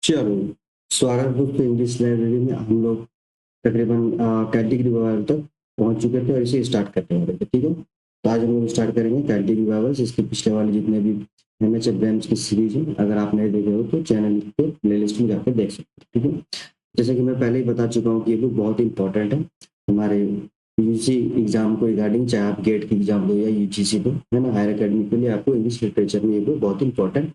चलो, स्वागत दोस्तों। इंग्लिश लाइब्रेरी में हम लोग तकरीबन कैटेगरी रिवाइवल तक पहुंच चुके थे और इसे स्टार्ट करने वाले थे। ठीक है, तो आज हम लोग स्टार्ट करेंगे कैटेगरी रिवाइवल्स। इसके पिछले वाले जितने भी एमएच एग्जाम्स की सीरीज है, अगर आप नहीं देखे हो तो चैनल पे प्लेलिस्ट में जाकर देख सकते हो। ठीक है, जैसे कि मैं पहले ही बता चुका हूँ कि ये बुक बहुत इंपॉर्टेंट है हमारे यूजीसी एग्जाम को रिगार्डिंग, चाहे आप गेट की एग्जाम दो या यूजीसी दो, है ना। हायर अकेडमी के लिए आपको इंग्लिश लिटरेचर में ये बुक बहुत इंपॉर्टेंट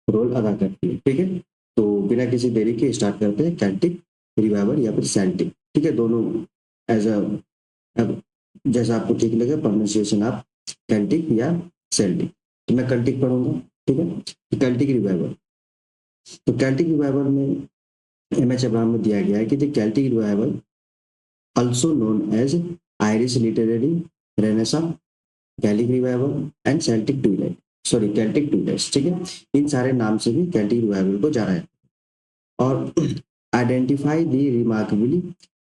रोल अदा करती है। ठीक है, तो बिना किसी देरी के स्टार्ट करते हैं कैल्टिक रिवाइवल या फिर सेल्टिक। ठीक है, दोनों एज अब जैसा आपको ठीक लगे प्रोनाउंसिएशन आप कैल्टिक या सेल्टिक। तो मैं कैल्टिक पढ़ूंगा। ठीक है, तो कैल्टिक रिवाइवल, तो कैल्टिक रिवाइवल में एमएच अब्राहम में दिया गया है कि the Celtic revival also known as Irish Literary Renaissance, Gaelic Revival and Celtic Twilight, sorry Celtic Twilight। ठीक है, इन सारे नाम से भी कैल्टिक रिवाइवल को जाना है और identify the remarkably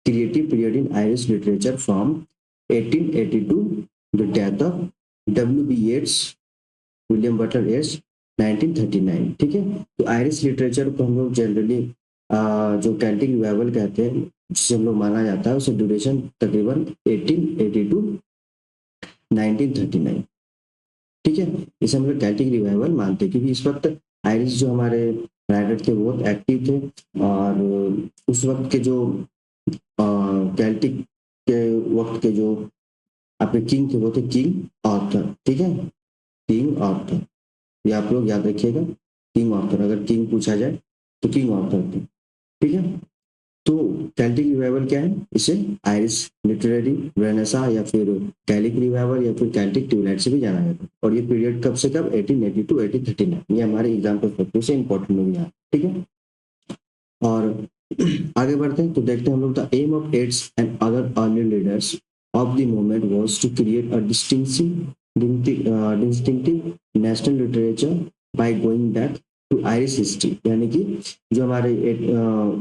creative period in Irish literature from 1882 the death of W.B. Yeats, William Butler Yeats 1939। ठीक है, तो आयरिश लिटरेचर को हम लोग जनरली जो कैल्टिक रिवाइवल कहते हैं, जिसे हम लोग माना जाता है, उसका ड्यूरेशन तकरीबन 1882 1939। ठीक है, इसे हम लोग कैल्टिक रिवाइवल मानते हैं क्योंकि इस वक्त आयरिश जो हमारे राइटर थे बहुत एक्टिव थे और उस वक्त के जो कैल्टिक के वक्त के जो आपके किंग थे वो थे किंग आर्थर। ठीक है, किंग आर्थर, ये आप लोग याद रखिएगा। किंग आर्थर, अगर किंग पूछा जाए तो किंग आर्थर थे। ठीक है, तो कैल्टिक रिवाइवल क्या है, इसे आयरिश लिटरेरी रेनेसा या फिर कैलिक रिवाइवल या फिर कैल्टिक ट्यूलाइट से भी जाना जाता है। और ये पीरियड कब से कब, 1880 टू 1839। ये हमारे एग्जाम पर्सपेक्टिव से इंपॉर्टेंट हो गया। ठीक है, और आगे बढ़ते हैं तो देखते हैं हम लोग the aim of Yeats and other early leaders of the movement was to create a distinctive national literature by going back to Irish history. यानी कि जो हमारे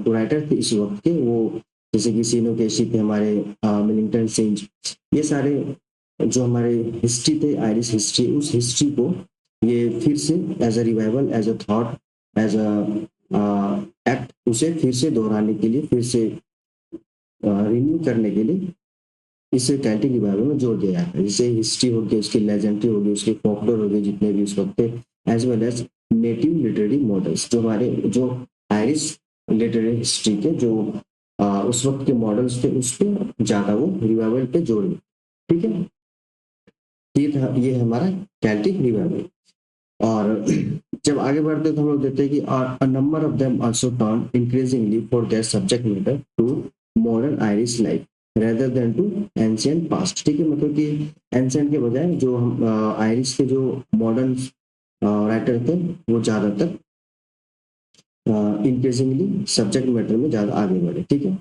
राइटर थे इस वक्त के, वो जैसे कि सीनो केशी थे, हमारे मिलिंगटन सिंज, ये सारे जो हमारे हिस्ट्री थे, आयरिश हिस्ट्री, उस हिस्ट्री को ये फिर से as a revival, as a thought, as a act, उसे फिर से दोहराने के लिए, फिर से रिन्यू करने के लिए इसे कैल्टिक रिवाइवल में जोड़ दिया जाता है। जैसे हिस्ट्री होगी, उसकी लेजेंडरी होगी, उसके फोकलोर होगी, जितने भी उस वक्त थे, as well as native literary models, जो हमारे जो आयरिश लिटरेरी हिस्ट्री के जो उस वक्त के मॉडल्स थे, उस पर ज्यादा वो रिवाइवल पे जोड़ दिया। ठीक है, ये हमारा कैल्टिक रिवाइवल। और जब आगे बढ़ते तो हम लोग देखते हैं कि a number of them also turn increasingly for their subject matter to modern Irish life rather than to ancient past. ठीक है, मतलब कि एंशियंट के बजाय जो हम आयरिश के जो मॉडर्न राइटर थे, वो ज्यादातर इंक्रीजिंगली सब्जेक्ट मैटर में ज्यादा आगे बढ़े। ठीक है,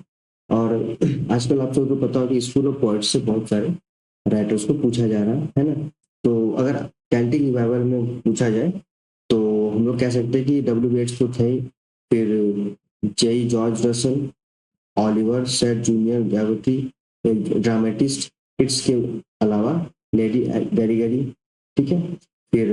और आजकल आप सबको पता हो कि स्कूल ऑफ पोइट्स से बहुत सारे राइटर्स को पूछा जा रहा है ना। तो अगर कैल्टिक रिवाइवल में पूछा जाए तो हम लोग कह सकते हैं कि W. बेट्स तो थे, फिर J. George Russell, Oliver St junior Gogarty, dramatists के अलावा लेडी गैरीगरी। ठीक है, फिर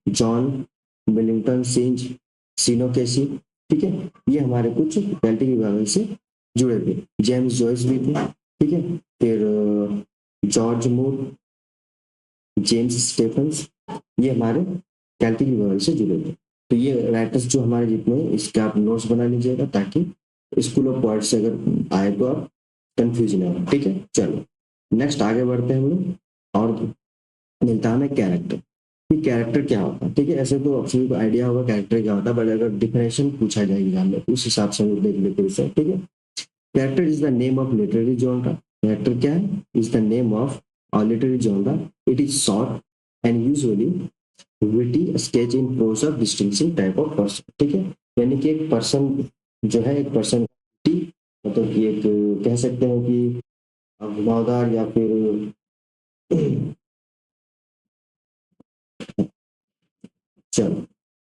John Millington Synge, Sean O'Casey. ठीक है, ये हमारे कुछ कैल्टिक रिवाइवल से जुड़े थे। जेम्स जॉयस भी थे। ठीक है, फिर जॉर्ज मूर, जेम्स स्टेफन्स, ये हमारे कैल्टिक रिवाइवल से जुड़े थे। तो ये राइटर्स जो हमारे जितने, इसके आप नोट्स बना लीजिएगा ताकि स्कूल ऑफ पोइट्स से अगर आए तो आप कंफ्यूज ना हो। ठीक है, चलो नेक्स्ट आगे बढ़ते हैं हम लोग और मिलता हमें कैरेक्टर कि कैरेक्टर क्या होता है। ठीक है, ऐसे तो आप सभी को आइडिया होगा कैरेक्टर क्या होता है, बट अगर डिफिनेशन पूछा जाए एग्जाम में उस हिसाब से हम लोग देख लेते हैं इसे। ठीक है, character is the name of literary genre. Character क्या है, is the name of literary genre. It is short and usually witty sketch in prose of distinguishing type of person. ठीक है, यानी कि एक पर्सन जो है, एक पर्सन मतलब कि एक कह सकते हैं कि घुमावदार या फिर चलो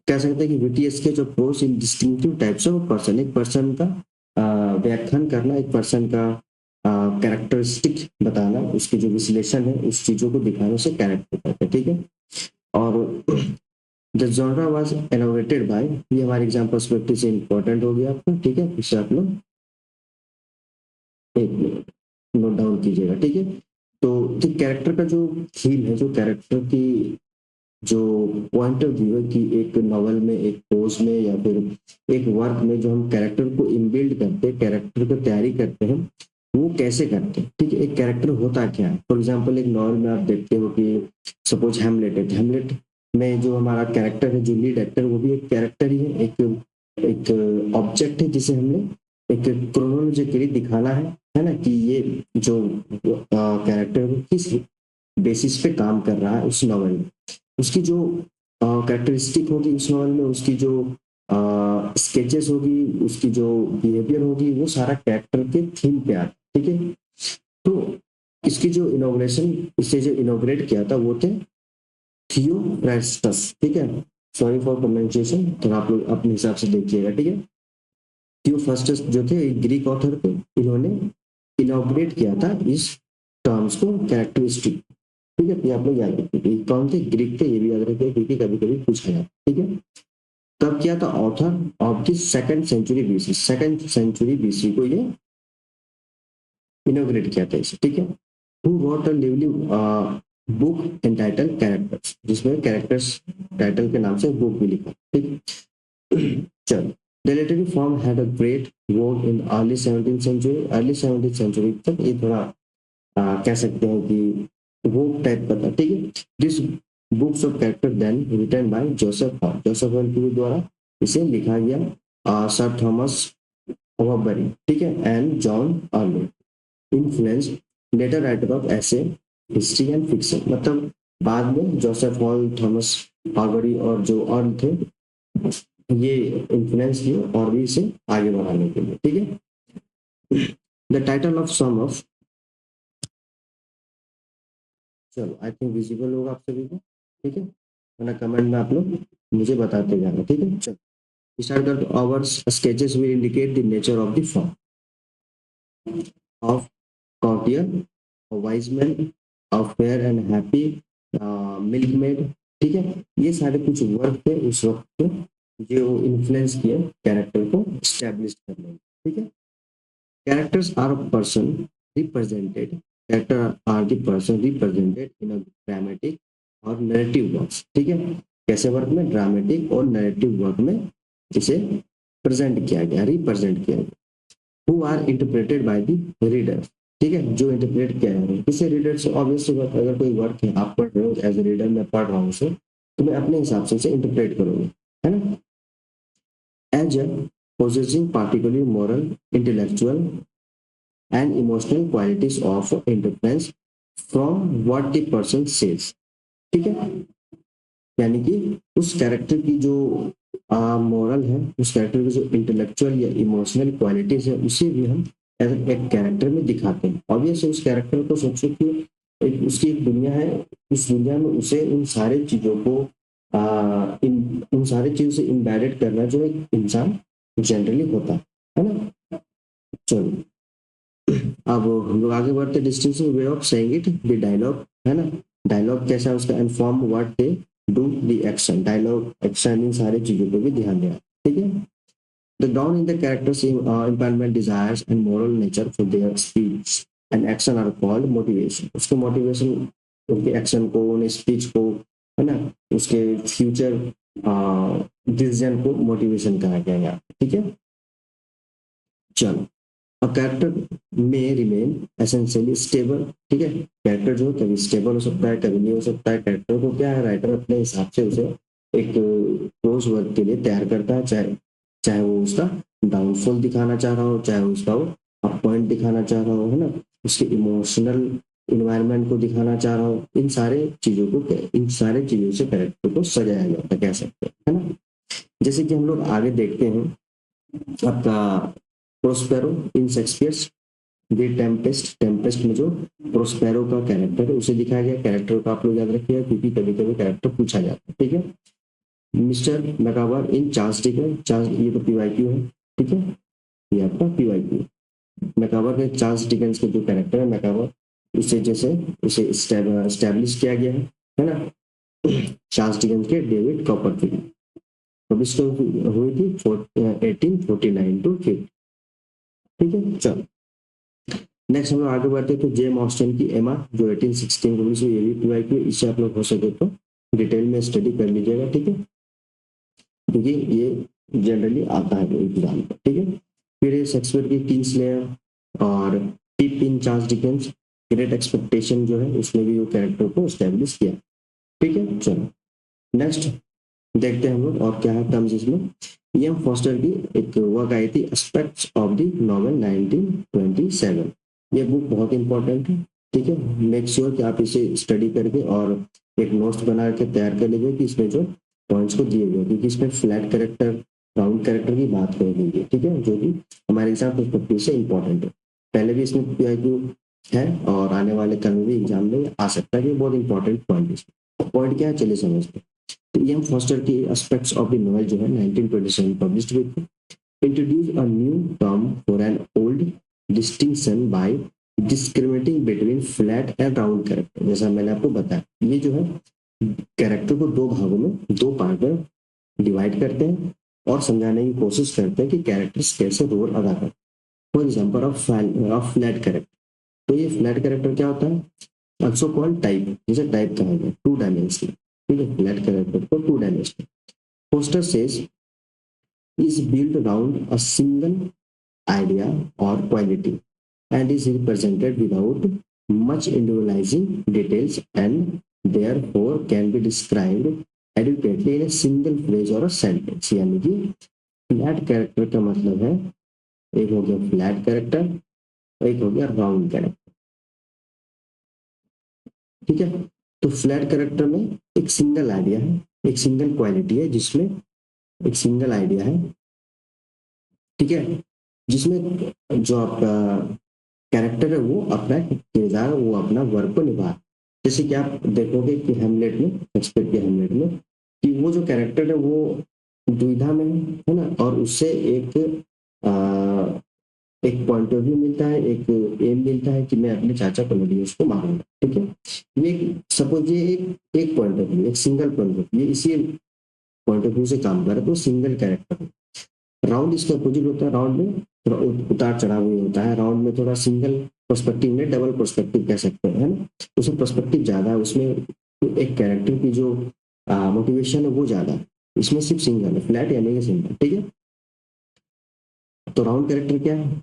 कह सकते हैं कि witty sketch of pros in distinctive types of person. एक पर्सन का व्याख्यान करना, एक पर्सन का कैरेक्टरिस्टिक बताना, उसके जो विश्लेषण है, उस चीजों को दिखाने से कैरेक्टर कहते हैं। ठीक है, और the genre was innovated by, ये हमारे एग्जाम पर्सपेक्टिव से इंपॉर्टेंट हो गया आपका, ठीक है, इसे आप लोग एक मिनट नोट डाउन कीजिएगा, ठीक है। तो कैरेक्टर का जो थीम है, जो कैरेक्टर की जो पॉइंट ऑफ व्यू है कि एक नॉवल में, एक पोज में या फिर एक वर्क में जो हम कैरेक्टर को इनबिल्ड करते हैं, कैरेक्टर को तैयारी करते हैं, वो कैसे करते हैं, ठीक है। एक कैरेक्टर होता क्या है, फॉर एग्जाम्पल एक नॉवल में आप देखते हो कि सपोज हेमलेट है, हेमलेट में जो हमारा कैरेक्टर है, जो लीड एक्टर, वो भी एक कैरेक्टर ही है, एक ऑब्जेक्ट है जिसे हमने एक क्रोनोलॉजिकली दिखाना है ना, कि ये जो कैरेक्टर है वो किस बेसिस पे काम कर रहा है उस नॉवल में, उसकी जो कैरेक्टरिस्टिक होगी उस नॉवल में, उसकी जो स्केचेस होगी, उसकी जो बिहेवियर होगी, वो सारा कैरेक्टर के थीम पे आता है, ठीक है। तो इसकी जो इनोग्रेशन, इसे जो इनोग्रेट किया था वो थे थियोफ्रास्टस, ठीक है। सॉरी फॉर प्रोनाउंसिएशन, तो आप लोग अपने हिसाब से देखिएगा, ठीक है। थियोफ्रास्टस जो थे ग्रीक ऑथर थे, इन्होंने इनोग्रेट किया था इस टर्म्स को, कैरेक्टरिस्टिक, ठीक है। ये आप लोग याद रखिए, कौन थे, ग्रीक थे, ये भी याद रखिए क्योंकि कभी कभी पूछा जाता है, ठीक है। तब किया था author of the second century BC, second century BC को ये इनोग्रेट किया था इसे, ठीक है। Who wrote a lively book entitle characters, जिसमें कैरेक्टर्स टाइटल के नाम से बुक भी लिखा, ठीक। चलो, the literary form had a great role in early 17th century, early 17th century तक ये थोड़ा कह सकते हैं कि वो टाइप का था, ठीक है। This books of character then written by Joseph Hall, Joseph Hall के द्वारा इसे लिखा गया, सर थॉमस ओवरबरी, ठीक है, and John Earle influence later writer of essay history and fiction, मतलब बाद में जोसेफ हॉल, थॉमस ओवरबरी और जो अर्ल थे, ये इन्फ्लुएंस किए और भी इसे आगे बढ़ाने के लिए, ठीक है। The title of some of, चलो आई थिंक विजिबल होगा आप सभी को, ठीक है, वरना कमेंट में आप लोग मुझे बताते जाना, ठीक है। चलो स्टार्ट कर, our sketches will indicate the nature of the form of courtier, wise man, of fair and happy, milkmaid, ठीक है। ये सारे कुछ वर्क थे उस वक्त के जो इन्फ्लुएंस किए कैरेक्टर को स्टैब्लिश करने में, ठीक है। Characters are a person represented. Character are the person represented in a dramatic और narrative works. ठीक है, कैसे वर्क में, ड्रामेटिक और नैरेटिव वर्क में इसे प्रेजेंट किया गया, रिप्रेजेंट किया गया। Who are interpreted by the reader. ठीक है, जो इंटरप्रेट किया है किसे, रीडर से। ऑब्वियसली बात, अगर कोई वर्क है आप पढ़ रहे हो, एज ए रीडर मैं पढ़ रहा हूँ उसे, तो मैं अपने हिसाब से उसे इंटरप्रेट करूंगा, है ना। As a possessing particularly moral, intellectual and emotional qualities of interference from what the person says, ठीक है। यानी कि उस कैरेक्टर की जो मोरल है, उस कैरेक्टर की जो इंटेलेक्चुअल या इमोशनल क्वालिटीज है, उसे भी हम एक कैरेक्टर में दिखाते हैं। ऑब्वियसली उस कैरेक्टर को सोचो कि उसकी एक दुनिया है, उस दुनिया में उसे उन सारे चीजों को उन सारी चीजों से इम्बेडेड करना जो एक इंसान जनरली होता है ना। चलो अब हम लोग आगे बढ़ते, distinctive way of saying it, the dialogue, है ना। डायलॉग कैसा है उसका, inform what they do the action, dialogue action इन सारी चीजों पे भी ध्यान देना, ठीक है। The down in the characters temperament desires and moral nature for their speech and action are called motivation, उसके मोटिवेशन, उनके एक्शन को, उन स्पीच को, है ना, उसके फ्यूचर डिसीजन को मोटिवेशन कहा गया, ठीक है। चलो, a character may remain essentially stable, ठीक है। कैरेक्टर जो कभी स्टेबल हो सकता है, कभी नहीं हो सकता है। कैरेक्टर को क्या है, राइटर अपने हिसाब से उसे एक क्लोज वर्क के लिए तैयार करता है, चाहे चाहे वो उसका डाउनफॉल दिखाना चाह रहा हो, चाहे उसका वो अप पॉइंट दिखाना चाह रहा हो, है ना, उसके इमोशनल इन्वायरमेंट को दिखाना चाह रहा हो। इन सारे चीजों को, इन सारे चीजों से कैरेक्टर को सजाया जाता है, कह सकते हैं, है ना। जैसे कि हम लोग आगे देखते हैं आपका Prospero in Shakespeare's the Tempest, Tempest में जो प्रोस्पेरो का कैरेक्टर है उसे दिखाया गया। कैरेक्टर को आप लोग याद रखिएगा क्योंकि कभी कभी कैरेक्टर पूछा जाता है, ठीक है। मिस्टर मैकावर इन चार्ल्स डिकेंस, चार्ल्स, ये तो पीवाईक्यू है, ठीक है, ये आपका पीवाईक्यू। मैकावर के, चार्ल्स डिकेंस के जो कैरेक्टर है मैकावर, उसे जैसे उसे स्टैब्लिश किया गया है ना। चार्ल्स डिकेंस के डेविड कॉपरफील्ड। कब इसको हुई थी 1849 टू 50। ठीक है, चलो नेक्स्ट हम लोग आगे बढ़ते हैं। तो जेम ऑस्टिन की एमा जो 1816 को हुई, ये भी PYQ, इससे आप लोग हो सके तो डिटेल में स्टडी कर लीजिएगा। ठीक है, क्योंकि ये जनरली आता है एग्जाम पर। ठीक है, फिर शेक्सपियर की किंग्सलेयर और टिप इन चार्ल्स डिकेंस ग्रेट एक्सपेक्टेशन जो है उसमें भी वो कैरेक्टर को एस्टेब्लिश किया। ठीक है, चलो नेक्स्ट देखते हैं हम लोग और क्या है टर्म्स इसमें। एम फॉस्टर की एक वर्क आई थी एस्पेक्ट्स ऑफ द नॉवेल 1927। ये बुक बहुत इंपॉर्टेंट है। ठीक है, मेक श्योर कि आप इसे स्टडी करके और एक नोट्स बना के तैयार कर लीजिए कि इसमें जो पॉइंट्स को दिए गए, क्योंकि इसमें फ्लैट कैरेक्टर राउंड कैरेक्टर की बात कर दी है। ठीक है, जो कि हमारे एग्जाम पर्सपेक्टिव से इंपॉर्टेंट है। पहले भी इसमें PIQ है और आने वाले कल भी एग्जाम में आ सकता है कि बहुत इंपॉर्टेंट पॉइंट है। पॉइंट क्या है चलिए समझते हैं। एम फॉस्टर की एस्पेक्ट्स ऑफ द नोवेल जो है 1927 पब्लिश्ड हुई थी। Introduce a new term for an old distinction by discriminating between flat and round character. जैसा मैंने आपको बताया, ये जो है कैरेक्टर को दो भागों में, दो पार्ट में डिवाइड करते हैं और समझाने की कोशिश करते हैं कि कैरेक्टर्स कैसे रोल अदा करते हैं। For example of flat character, तो ये फ्लैट कैरेक्टर क्या होता है, ऑल्सो कॉल्ड टाइप, जिसे टाइप कहा गया, टू डायमेंशनल। ठीक है, फ्लैट कैरेक्टर को two dimensional. Forster says is built around a single idea or quality and is represented without much individualizing details and therefore can be described adequately in a single phrase or a sentence। यानी कि flat character का मतलब है, एक हो गया flat character, एक हो गया राउंड कैरेक्टर। ठीक है, तो फ्लैट कैरेक्टर में एक सिंगल आइडिया है, एक सिंगल क्वालिटी है, जिसमें एक सिंगल आइडिया है। ठीक है, जिसमें जो आपका कैरेक्टर है वो अपना किरदार, वो अपना वर्क को निभा। जैसे कि आप देखोगे कि हेमलेट में, शेक्सपियर के हेमलेट में, कि वो जो कैरेक्टर है वो दुविधा में है ना, और उससे एक पॉइंट ऑफ व्यू मिलता है, एक एम मिलता है कि मैं अपने चाचा को नहीं उसको मारूंगा। ठीक है, ये सपोज ये एक पॉइंट ऑफ व्यू, एक सिंगल पॉइंट ऑफ व्यू, ये इसी पॉइंट ऑफ व्यू से काम कर रहा है, तो सिंगल कैरेक्टर। राउंड इसका अपोजिट होता है, राउंड में थोड़ा उतार चढ़ाव हुआ होता है, राउंड में थोड़ा सिंगल पर्सपेक्टिव में डबल पर्सपेक्टिव कह सकते हैं, है ना। उसमें पर्सपेक्टिव ज्यादा है, उसमें एक कैरेक्टर की जो मोटिवेशन है वो ज्यादा है। इसमें सिर्फ सिंगल है, फ्लैट यानी कि सिंगल। ठीक है, तो राउंड कैरेक्टर क्या है,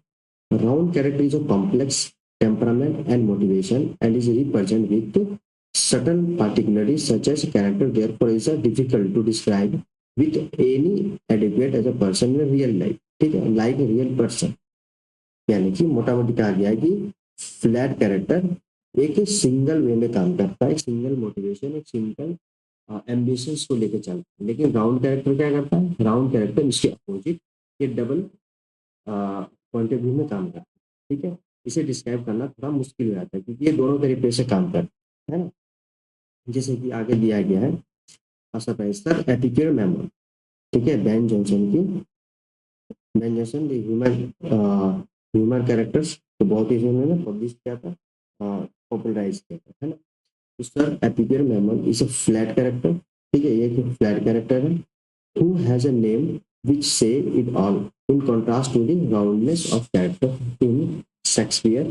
round character is a complex temperament and motivation and is represent with certain particularities such as character, therefore is difficult to describe with any adequate as a person in real life। ठीक है, like a real person. यानी कि मोटा मोटी कहा गया है कि फ्लैट कैरेक्टर एक सिंगल वे में काम करता है, एक सिंगल मोटिवेशन, एक सिंगल एम्बिशंस को लेकर चलता है। लेकिन राउंड कैरेक्टर क्या करता है, राउंड कैरेक्टर इसके अपोजिट ये डबल पॉइंट ऑफ व्यू में काम करता है। ठीक है, इसे डिस्क्राइब करना थोड़ा मुश्किल हो जाता है क्योंकि ये दोनों तरीके से काम करता है ना। जैसे कि आगे दिया गया है सर एपिक्योर मेमोर। ठीक है, बेन जॉनसन की, Ben Jonson human human characters तो बहुत ही इन्होंने पब्लिश किया था, पॉपुलराइज किया था, है ना। तो sir epicure memoir is a flat character. ठीक है, ये एक फ्लैट कैरेक्टर है who has a name which say it all in contrast to the roundness of character in Shakespeare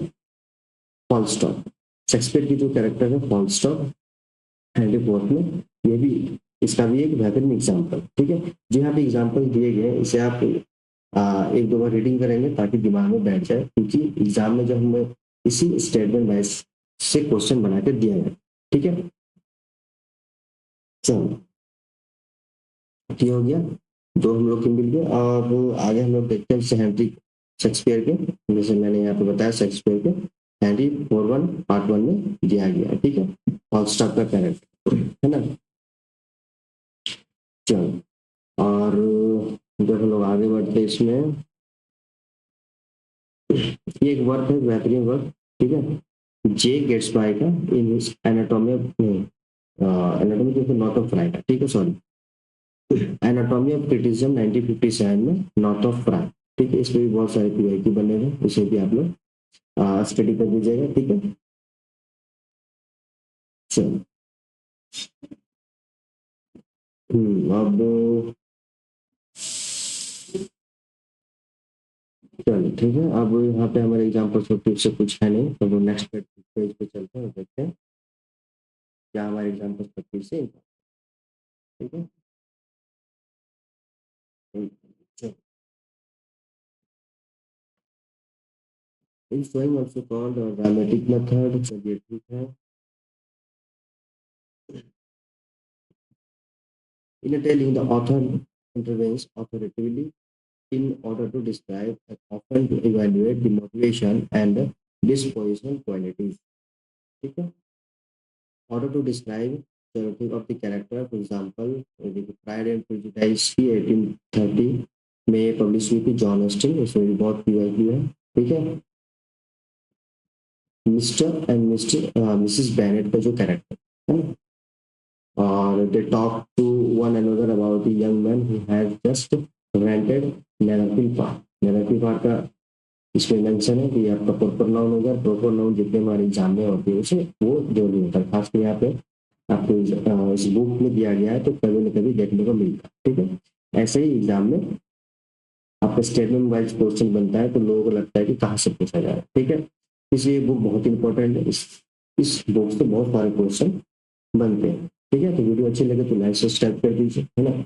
Falstaff. Shakespeare की जो कैरेक्टर है फॉलस्टॉप, हेनरी फोर्थ में, ये भी इसका भी एक बेहतरीन एग्जाम्पल। ठीक है, जो यहाँ पे एग्जाम्पल दिए गए इसे आप एक दो बार रीडिंग करेंगे ताकि दिमाग में बैठ जाए, क्योंकि एग्जाम में जब हमें इसी स्टेटमेंट वाइज से क्वेश्चन बना के दिया गया। ठीक है, चलो ये हो गया, दो हम लोग के मिल गए। और आगे हम लोग देखते हैं हेनरी शेक्सपियर के, जैसे मैंने यहाँ पे बताया शेक्सपियर के हेनरी 4-1 पार्ट 1 में दिया गया है। ठीक है, फॉलस्टॉप का कैरेक्टर है ना। चलो और जब हम लोग आगे बढ़ते हैं इसमें, ये एक वर्क है, बेहतरीन वर्क। ठीक है, जे गेट्सबाय का इन एनाटॉमी ऑफ एनाटॉमी तो नॉट ऑफ फ्राई का, ठीक है सॉरी, एनाटॉमी ऑफ क्रिटिसिज्म 1957 में नॉट ऑफ फ्राई। ठीक है, इसमें भी बहुत सारे PIQ बने हैं, उसे भी आप लोग स्टडी कर लीजिएगा। ठीक है, चलो अब चलो ठीक है, अब यहाँ पे हमारे एग्जाम्पल टॉपिक से कुछ है नहीं, तो नेक्स्ट पेज पे चलते हैं और देखते हैं क्या हमारे एग्जाम्पल टॉपिक से, ठीक है। चलो, इन showing also called a dramatic method, चलिए ठीक है। In a telling, the author intervenes authoritatively in order to describe and often to evaluate the motivation and dispositional qualities, ठीक है। Order to describe the think of the character, for example, the Pride and Prejudice की 1830 में publish हुई थी, John Austin, इसमें भी बहुत PY की है, ठीक है। मिस्टर एंड मिसेस बेनेट का जो कैरेक्टर है ना, और they talk to one another about the young man who has just rented Netherfield Park. Netherfield Park का इसमें मेंशन है कि आपका प्रॉपर नाउन होगा, प्रॉपर नाउन जितने हमारे एग्जाम में होते हैं उसे वो जो नहीं होता, खासकर यहाँ पे आपको इस बुक में दिया गया है तो कभी न कभी देखने को मिलता है, ठीक है। ऐसे ही एग्जाम में आपका स्टेटमेंट वाइज क्वेश्चन बनता है तो लोगों को लगता है कि कहाँ से पूछा जा रहा है, ठीक है। इसलिए बुक बहुत इंपॉर्टेंट है, इस बुक से बहुत सारे क्वेश्चन बनते हैं, ठीक है। तो वीडियो अच्छी लगे तो लाइक सब्सक्राइब कर दीजिए, है ना।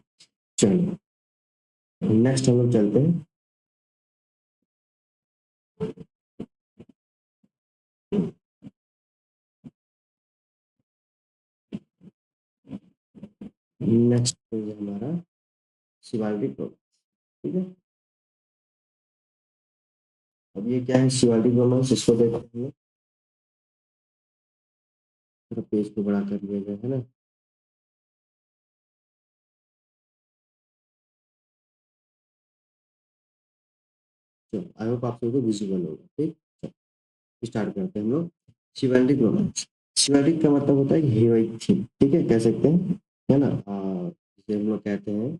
चलिए नेक्स्ट हम लोग चलते हैं। नेक्स्ट पेज हमारा शिवालिक रोमांस, ठीक है। अब ये क्या है शिवालिक रोमांस, इसको देखते हैं। पेज को बड़ा कर दिया गया है ना। चलो आई होप आप सबको विजिबल होगा, ठीक। स्टार्ट करते हैं हम लोग। शिवालिक रोमांस, शिवालिक का मतलब होता है हीरोइक थीम, ठीक है, कह सकते हैं, है ना। जिसे हम लोग कहते हैं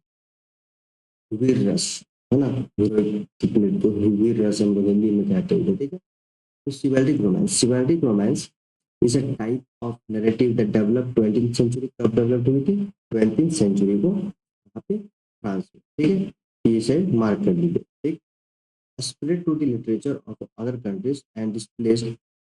वीर रस, है ना। हीरोइक तो वीर रस हम लोग हिंदी में कहते हैं, ठीक है। तो Shivalik romance is a type of narrative that developed 20th century, कब डेवलप हुई थी, 20th century को यहाँ पे फ्रांस में, ठीक है। ये से मार्क कर लीजिए, ठीक। Spread to the literature of other countries and displaced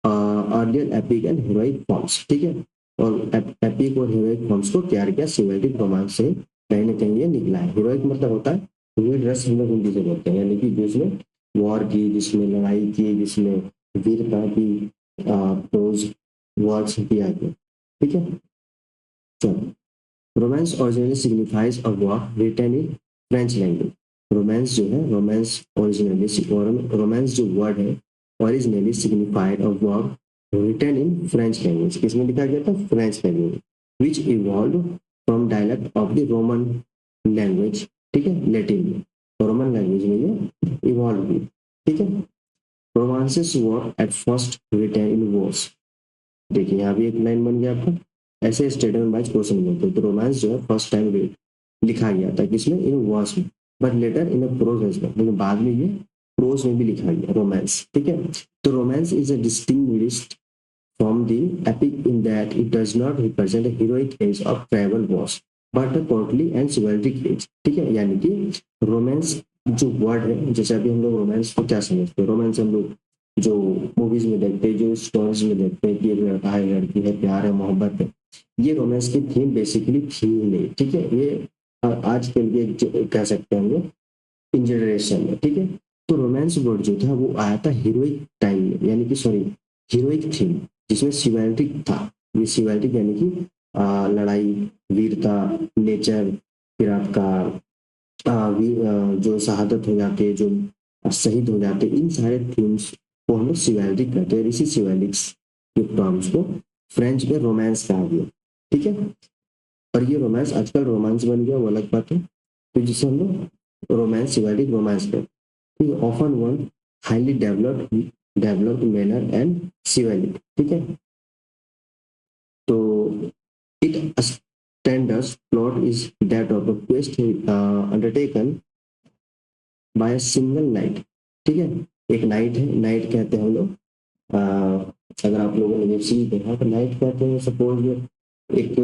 earlier epic and heroic forms, ठीक है। और एपिक और heroic forms को तैयार किया शिवालिक रोमांस से, कहीं ना कहीं ये निकला है। heroic मतलब होता है वीर रस, हम लोग हिंदी से बोलते हैं, यानी कि जिसमें वॉर की, जिसमें लड़ाई की, जिसमें वीरता की प्रोज वर्ड्स किया गया, ठीक है। चलो, romance originally signifies a work written in French language. Romance जो है, रोमांस जो वर्ड है originally signified a work written in French language, किसमें लिखा गया था, French language, which evolve from dialect of the Roman language, ठीक है, लैटिन में, रोमन लैंग्वेज में ये इवॉल्व हुई, ठीक है। Romances were at first written in verse, देखिए यहाँ भी एक लाइन बन गया आपका, ऐसे स्टेटमेंट वाइज क्वेश्चन बनते हैं। तो रोमांस जो है फर्स्ट टाइम लिखा गया था किसमें, इन वर्स में, but later in prose as well, लेकिन बाद में ये प्रोज में भी लिखा गया रोमांस, ठीक है। तो romance is a distinguished from the epic in that it does not represent a heroic age of tribal wars but a courtly and chivalric age, ठीक है। यानी कि रोमांस जो वर्ड है, जैसे अभी हम लोग रोमांस को क्या समझते हैं, रोमांस हम लोग जो मूवीज में देखते हैं, जो स्टोरीज में देखते हैं कि एक लड़का है, लड़की है, प्यार है, मोहब्बत है, ये रोमांस की थीम बेसिकली थी ही नहीं, ठीक है। ये आज के लिए कह सकते हैं हम लोग इन जनरेशन में, ठीक है। तो रोमांस वर्ड जो था वो आया था हीरोइक टाइम में, यानी कि सॉरी हीरोइक थीम, जिसमें शिवालिक था। ये शिवालिक यानी कि लड़ाई, वीरता, नेचर, फिर आपका जो शहादत हो जाते, जो शहीद हो जाते, इन सारे थीम्स को हम लोग शिवालिक कहते हैं। इसी शिवालिक्स के टर्म्स को फ्रेंच में रोमांस कहा गया, ठीक है। और ये रोमांस आजकल रोमांस बन गया, वो अलग बात है। तो जिसे हम लोग रोमांस, शिवालिक रोमांस कहते हैं, often one highly developed manner and Shivalik, ठीक है। तो it standard plot is that of a quest undertaken by single night, ठीक है। एक नाइट है, नाइट कहते हैं हम लोग, अगर आप लोगों ने वेब सीरीज देखा तो नाइट कहते हैं, सपोज एक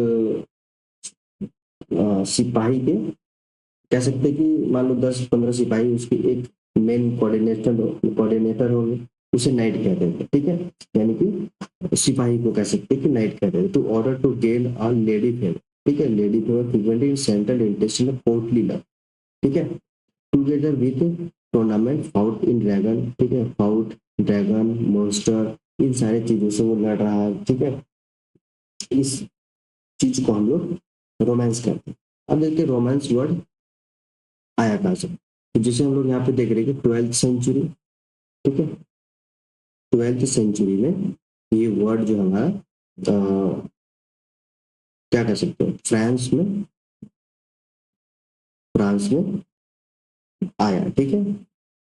सिपाही के कह सकते हैं कि मान लो 10-15 सिपाही उसकी एक मेन कोऑर्डिनेटर हो गए, उसे नाइट कहते थे, ठीक है। यानी कि सिपाही को कह सकते हैं कि नाइट कहते थे। To order to gain a lady favour, ठीक है, lady favour frequently in central intestinal courtly love, ठीक है, together with tournament fought in dragon, ठीक है, फाउट ड्रैगन मॉन्स्टर, इन सारे चीजों से वो लड़ रहा है, ठीक है। इस चीज को हम लोग रोमांस कहते हैं। अब देखते हैं रोमांस वर्ड आया कहाँ से। तो जैसे हम लोग यहाँ पे देख रहे हैं कि 12th सेंचुरी, ठीक है, 12th सेंचुरी में ये वर्ड जो हमारा क्या कह सकते हैं, फ्रांस में आया, ठीक है।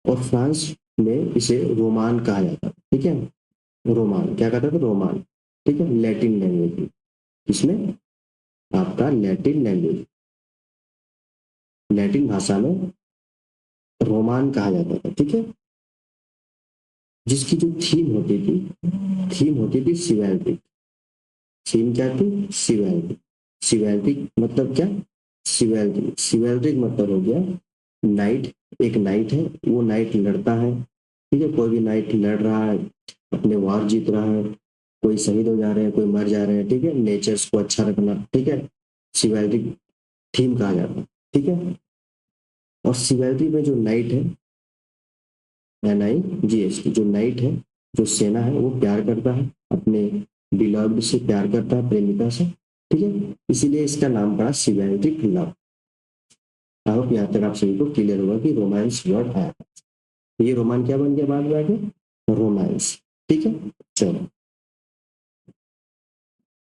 और फ्रांस में इसे रोमान कहा जाता है, ठीक है, रोमान क्या कहता था, रोमान, ठीक है, लैटिन लैंग्वेज, इसमें आपका लैटिन लैंग्वेज, लैटिन भाषा में रोमान कहा जाता था, ठीक है। जिसकी जो थीम होती थी शिवैल्ट्रिक। थीम क्या थी, शिवैल्ट्रिक। शिवैल्ट्रिक मतलब क्या, शिवैल्ट्रिक मतलब हो गया नाइट, एक नाइट है, वो नाइट लड़ता है, ठीक है, कोई भी नाइट लड़ रहा है, अपने वार जीत रहा है, कोई शहीद हो जा रहे हैं, कोई मर जा रहे हैं, ठीक है, नेचर्स को अच्छा रखना, ठीक है, शिवैल्ट्रिक थीम कहा जाता है, ठीक है। और शिवैल्ट्री में जो नाइट है, NIGHT, जो नाइट है, जो सेना है, वो प्यार करता है अपने बिलव्ड से, प्यार करता है प्रेमिका से, ठीक है, इसीलिए इसका नाम पड़ा शिवैल्ट्रिक लव। आई होप यहाँ तक आप सभी को क्लियर होगा कि रोमांस वर्ड आया, ये रोमान क्या बन गया बाद में आके, रोमांस, ठीक है। चलो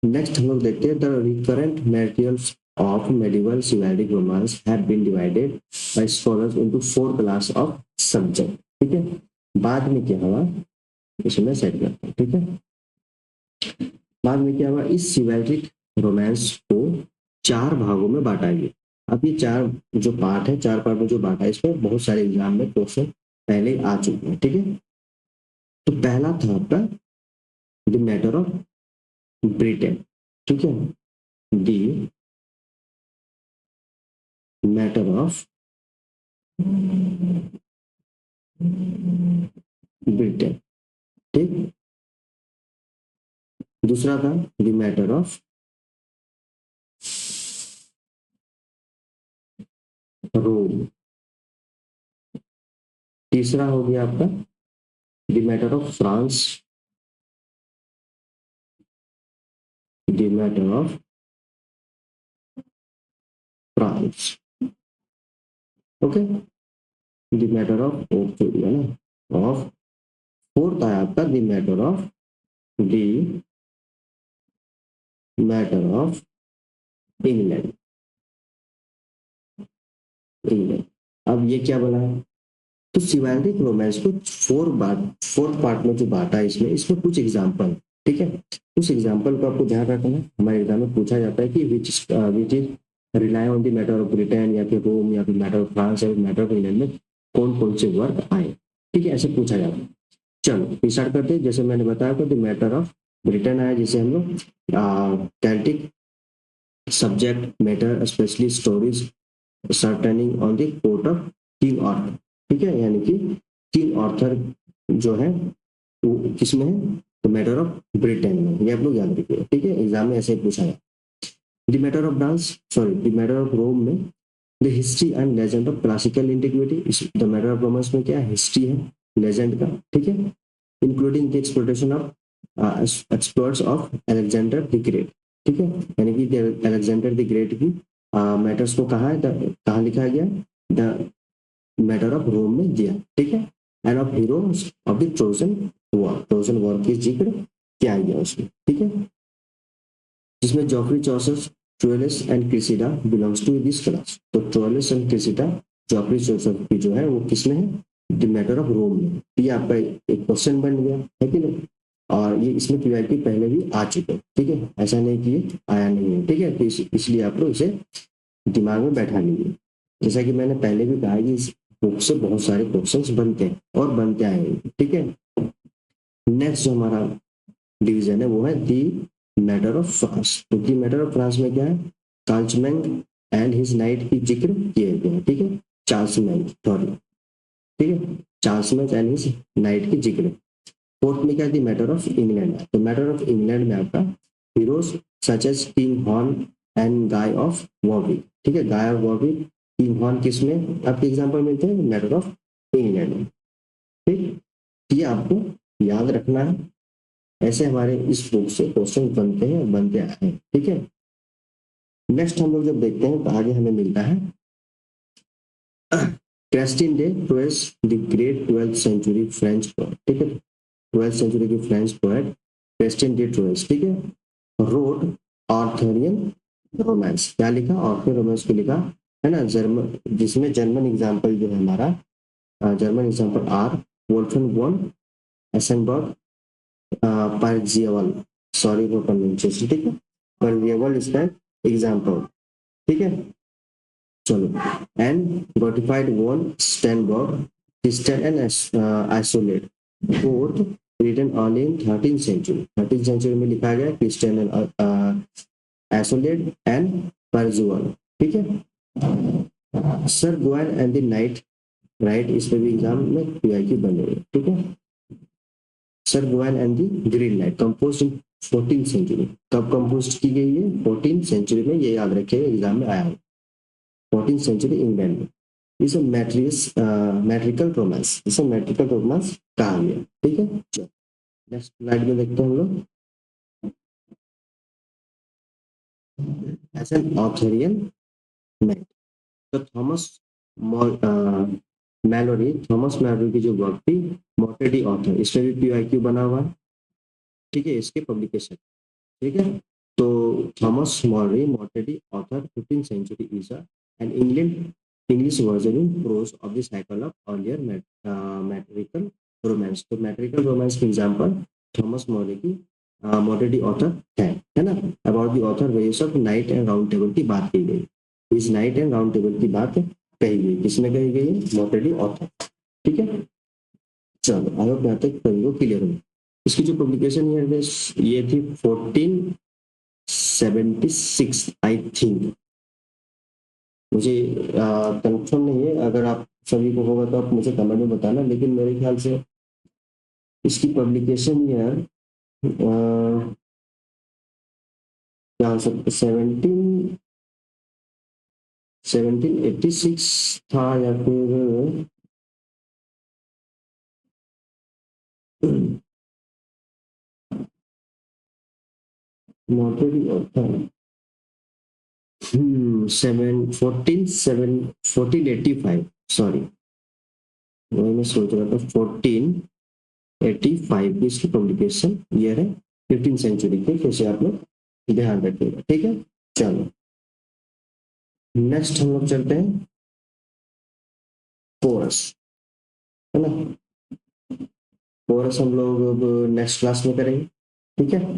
नेक्स्ट हम लोग देखते हैं, the recurrent materials of medieval chivalric romance have been divided by scholars into 4 class of subject, ठीक है। बाद में क्या हुआ, इसमें सेट करते हैं, ठीक है। बाद में क्या हुआ, इस शिवैल्ट्रिक रोमांस को 4 भागों में बांटा गया। अब ये 4 जो पार्ट है, 4 पार्ट में जो बांटा है, इसमें बहुत सारे एग्जाम में क्वेश्चन पहले आ चुके हैं, ठीक है। तो पहला था आपका द मैटर ऑफ ब्रिटेन, ठीक है, द मैटर ऑफ ब्रिटेन, ठीक। दूसरा था द मैटर ऑफ रोम। तीसरा हो गया आपका the matter of France, the matter of France, okay, the matter of ना ऑफ। फोर्थ आया आपका the matter of England, England. अब ये क्या बोला है, तो शिवालिक रोमांस को 4 पार्ट में जो बांटा है, इसमें कुछ एग्जाम्पल, ठीक है। उस एग्जाम्पल को आपको ध्यान रखना है, हमारे एग्जाम में पूछा जाता है कि which is rely on the matter of Britain, या फिर रोम, या फिर मैटर ऑफ फ्रांस, या मैटर ऑफ इंग्लैंड में कौन कौन से वर्ड आए, ठीक है, ऐसे पूछा जाता है। चलो स्टार्ट करते हैं। जैसे मैंने बताया था, द मैटर ऑफ ब्रिटेन आया, जिसे हम लोग Celtic subject matter especially stories centring on the court of King Arthur, ठीक है, यानी कि किंग आर्थर जो है वो किसमें है, तो मैटर ऑफ ब्रिटेन में, ये आप लोग याद रखिए, ठीक है, एग्जाम में ऐसे ही पूछा है। The matter of dance, sorry, the matter of Rome में the history and legend of classical antiquity. The matter of romance में क्या हिस्ट्री है, लेजेंड का, ठीक है, including the exploration of explores of Alexander the great, ठीक है, यानी कि अलेक्जेंडर द ग्रेट की मैटर्स को कहाँ लिखा गया, द मैटर ऑफ रोम में दिया, ठीक है, and of heroes of the Trojan war की जिक्र किया गया उसमें, ठीक है, जिसमें Geoffrey Chaucer, Troilus and Criseyde belongs to this class. तो Troilus and Criseyde, Geoffrey Chaucer की जो है वो किसमें है, द मैटर ऑफ रोम में। ये आपका एक क्वेश्चन बन गया है कि नहीं, और ये इसमें PYQ पहले भी आ चुके हैं, ठीक है, ऐसा नहीं कि ये आया नहीं है, ठीक है, तो इसलिए आप लोग इसे दिमाग में बैठा लीजिए। जैसा कि मैंने पहले भी कहा कि इस बुक से बहुत सारे क्वेश्चंस बनते हैं और बनते आएंगे, ठीक है। नेक्स्ट जो हमारा डिवीजन है वो है दी मैटर ऑफ फ्रांस। तो दी मैटर ऑफ फ्रांस में क्या है, काल्चमैंग एंड हिज नाइट की जिक्र किया गया है, ठीक है, चार्ल्स मैच सॉरी, ठीक है, Charles match and his night की जिक्र। फोर्थ में क्या थी, मैटर ऑफ इंग्लैंड है, तो मैटर ऑफ इंग्लैंड में आपका heroes such as King Horn and Guy of Warwick, ठीक है, Guy of Warwick, King Horn किसमें आपके एग्जाम्पल मिलते हैं, मैटर ऑफ इंग्लैंड में, ठीक, ये आपको याद रखना है, ऐसे हमारे इस बुक से क्वेश्चन बनते हैं, बनते आए हैं, ठीक है। नेक्स्ट हम लोग जब देखते हैं तो आगे हमें मिलता है Chretien de Troyes the great 12th century French poet, ठीक है, 12th सेंचुरी की French poet Chretien de Troyes, ठीक है, रोड आर्थरियन रोमांस, क्या लिखा, आर्थरियन रोमांस को लिखा है ना, जर्मन, जिसमें जर्मन एग्जाम्पल जो है हमारा, German example are Wolfram von एसेनबर्ग, पार्जियवल, सॉरी फॉर प्रोनाउंसिएशन, ठीक है, पार्जियवल इसका एग्जाम्पल, ठीक है, चलो, and Gottfried von Strassburg, Tristan and Isolde, both written on in 13th century, 13th century में लिखा गया Tristan and Isolde and Parzival, ठीक है, Sir Gawain and the knight right, इस पे भी एग्जाम में पीआईक्यू बनेगा, ठीक है, Sir Gawain and the green knight composed in 14th century, कब कंपोज की गई है, 14th सेंचुरी में, ये याद रखिएगा एग्जाम में आया है, 14th सेंचुरी इंग्लैंड में, इसे मैट्रिकल रोमांस, इसे मैट्रिकल रोमांस कहा गया, ठीक है। नेक्स्ट स्लाइड में देखते हैं हम लोग, एज एन ऑथरियन मैट, तो थॉमस मैलोरी की जो वर्क थी, मोटेडी ऑथर, इसमें भी पीआईक्यू बना हुआ है, ठीक है, इसके पब्लिकेशन, ठीक है, तो Thomas Malory Morte d'Arthur 15th century is an English version in prose of the cycle of earlier metrical romance, तो मैट्रिकल रोमांस के एग्जांपल थॉमस मॉलरी की मोटेडी ऑथर है ना, अबाउट द ऑथर वे सब नाइट एंड राउंड टेबल की बात की गई, इस नाइट एंड राउंड टेबल की बात कही गई, किसमें कही गई है, मोटेडी ऑथर, ठीक है, चलो आई होप यहाँ तक सभी को क्लियर हो। इसकी जो पब्लिकेशन ये थी 1476 आई थिंक, मुझे कंफर्म नहीं है, अगर आप सभी को होगा तो आप मुझे कमेंट में बताना, लेकिन मेरे ख्याल से इसकी पब्लिकेशन ईयर क्या हो सकता है, 1786 था, या फिर मोटेडी ऑथर 1485, सॉरी वही मैं सोच रहा था, 1485 की इसकी पब्लिकेशन ईयर है, 15th सेंचुरी के, कैसे आप लोग ध्यान रखिएगा, ठीक है। चलो नेक्स्ट हम लोग चलते हैं कोरस, है ना, कोरस हम लोग नेक्स्ट क्लास में करेंगे, ठीक है,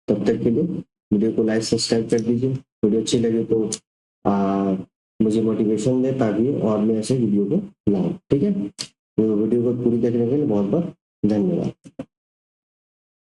तब तक के लिए वीडियो को लाइक सब्सक्राइब कर दीजिए, वीडियो अच्छी लगे तो मुझे मोटिवेशन दे, ताकि और मैं ऐसे वीडियो को लाऊं, ठीक है, तो वीडियो को पूरी देखने के लिए बहुत बहुत धन्यवाद।